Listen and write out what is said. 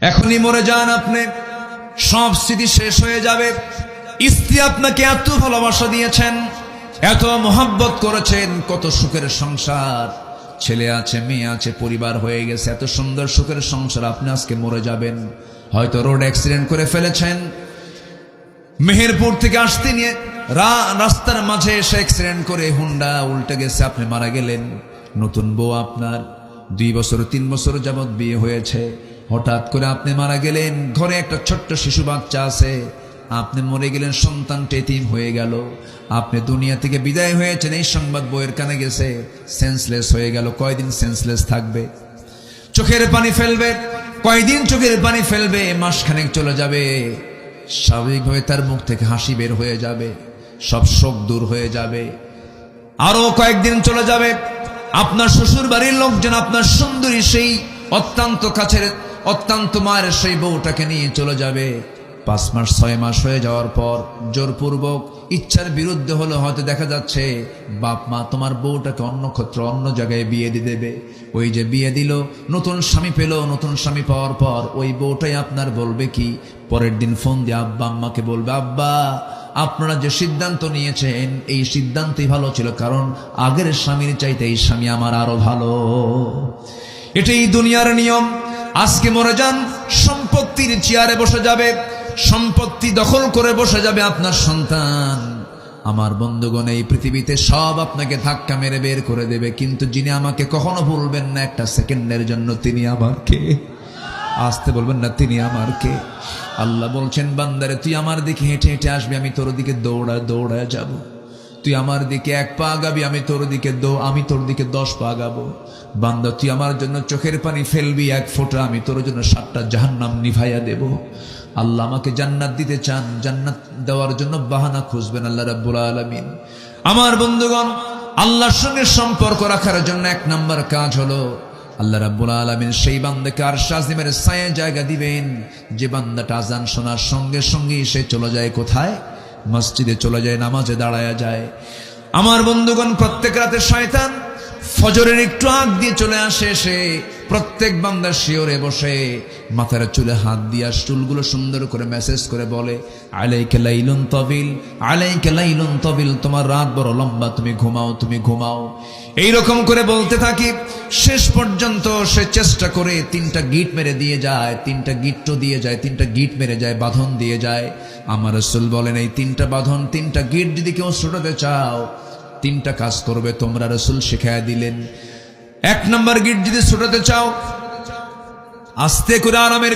এখনই মরে যান আপনি, সব স্মৃতি শেষ হয়ে যাবে। স্ত্রী আপনাকে এত ভালোবাসা দিয়েছেন, এত মোহাব্বত করেছেন, কত সুখের সংসার, ছেলে আছে, মেয়ে আছে, পরিবার হয়ে গেছে, এত সুন্দর সুখের সংসার। আপনি আজকে মরে যাবেন, হয়তো রোড অ্যাক্সিডেন্ট করে ফেলেছেন, মেহেরপুর থেকে আসতে নিয়ে রাস্তার মাঝে এসে অ্যাক্সিডেন্ট করে হুন্ডা উল্টে গেছে, আপনি মারা গেলেন। নতুন বউ আপনার, 2 বছর 3 বছর যাবৎ বিয়ে হয়েছে, হঠাৎ করে আপনি মারা গেলেন। ঘরে একটা ছোট্ট শিশু বাচ্চা আছে, আপনি মরে গেলেন, সন্তানটা এতিম হয়ে গেল। আপনি দুনিয়া থেকে বিদায় হয়েছেন, এই সংবাদ বউয়ের কানে গেছে, সেন্সলেস হয়ে গেল। কয়দিন সেন্সলেস থাকবে? চোখের পানি ফেলবে। কয়দিন চোখের পানি ফেলবে? মাসখানেক চলে যাবে, স্বাভাবিকভাবে তার মুখ থেকে হাসি বের হয়ে যাবে, সব শোক দূর হয়ে যাবে। আরো কয়েকদিন চলে যাবে, আপনার শ্বশুর বাড়ির লোকজন আপনার সুন্দরী সেই অত্যন্ত কাছের অত্যন্ত মায়ের সেই বউটাকে নিয়ে চলে যাবে। 5 মাস 6 মাস হয়ে যাওয়ার পর জোরপূর্বক ইচ্ছার বিরুদ্ধে হলো, হয়তো দেখা যাচ্ছে বাপ মা তোমার বউটাকে অন্য ক্ষেত্র অন্য জায়গায় বিয়ে দিয়ে দেবে। ওই যে বিয়ে দিল, নতুন স্বামী পেল, নতুন স্বামী পাওয়ার পর ওই বউটাই আপনার বলবে কি, পরের দিন ফোন দিয়ে আব্বা আম্মাকে বলবে, আব্বা আপনারা যে সিদ্ধান্ত নিয়েছেন এই সিদ্ধান্তই ভালো ছিল, কারণ আগের স্বামীর চাইতে এই স্বামী আমার আরো ভালো। এটাই দুনিয়ার নিয়ম। আজকে মরে যান, সম্পত্তির চেয়ারে বসে যাবে, সম্পত্তি দখল করে বসে যাবে আপনার সন্তান। আমার বন্ধুগণ, এই পৃথিবীতে সব আপনাকে ধাক্কা মেরে বের করে দেবে, কিন্তু যিনি আমাকে কখনো ভুলবেন না একটা সেকেন্ডের জন্য, তিনি আমার কে? আসতে বলবেন না, তিনি আমার কে? আল্লাহ বলছেন, বান্দারে তুই আমার দিকে হেঁটে হেঁটে আসবি, আমি তোর দিকে দৌড়া দৌড়া যাব। তুই আমার দিকে 1 পা আগাবি, আমি তোর দিকে 10 পা আগাবো। বান্দা তুই আমার জন্য চোখের পানি ফেলবি 1 ফোঁটা, আমি তোর জন্য 7টা জাহান্নাম নিভাইয়া দেব। আল্লাহ আমাকে জান্নাত দিতে চান, জান্নাত দেওয়ার জন্য বাহানা খুঁজবেন আল্লাহ রাব্বুল আলামিন। আমার বন্ধুগণ, আল্লাহর সঙ্গে সম্পর্ক রাখার জন্য 1 নম্বর কাজ হলো আল্লাহ রাব্বুল আলামিন সেই বান্দাকে আরশ আজিমের ছায়ায় জায়গা দিবেন, যে বান্দাটা আযান শোনার সঙ্গে সঙ্গে সে চলে যায় কোথায়? মসজিদে চলে যায়, নামাজে দাঁড়ায়া যায়। আমার বন্ধুগণ, প্রত্যেক রাতে শয়তান ফজরের একটু আগ দিয়ে চলে আসে, সে প্রত্যেক বান্দার শিওরে বসে মাথার চুলে হাত দিয়া চুলগুলো সুন্দর করে মেসেজ করে বলে, আলাইকা লাইলুন তাবিল, আলাইকা লাইলুন তাবিল, তোমার রাত বড় লম্বা, তুমি ঘুমাও, তুমি ঘুমাও। এইরকম করে বলতে থাকি, শেষ পর্যন্ত সে চেষ্টা করে 3টা গিট মেরে দিয়ে যায়, 3টা গিট্টো দিয়ে যায়, 3টা গিট মেরে যায়, বাঁধন দিয়ে যায়। আমার রাসূল বলেন, এই 3টা বাঁধন, 3টা গিট যদি কেউ ছুটাতে চাও, 3টা কাজ করবে, তোমরা রাসূল শিখায়া দিলেন। 1 নম্বর গিট যদি ছুটাতে চাও, আস্তে করে আরামের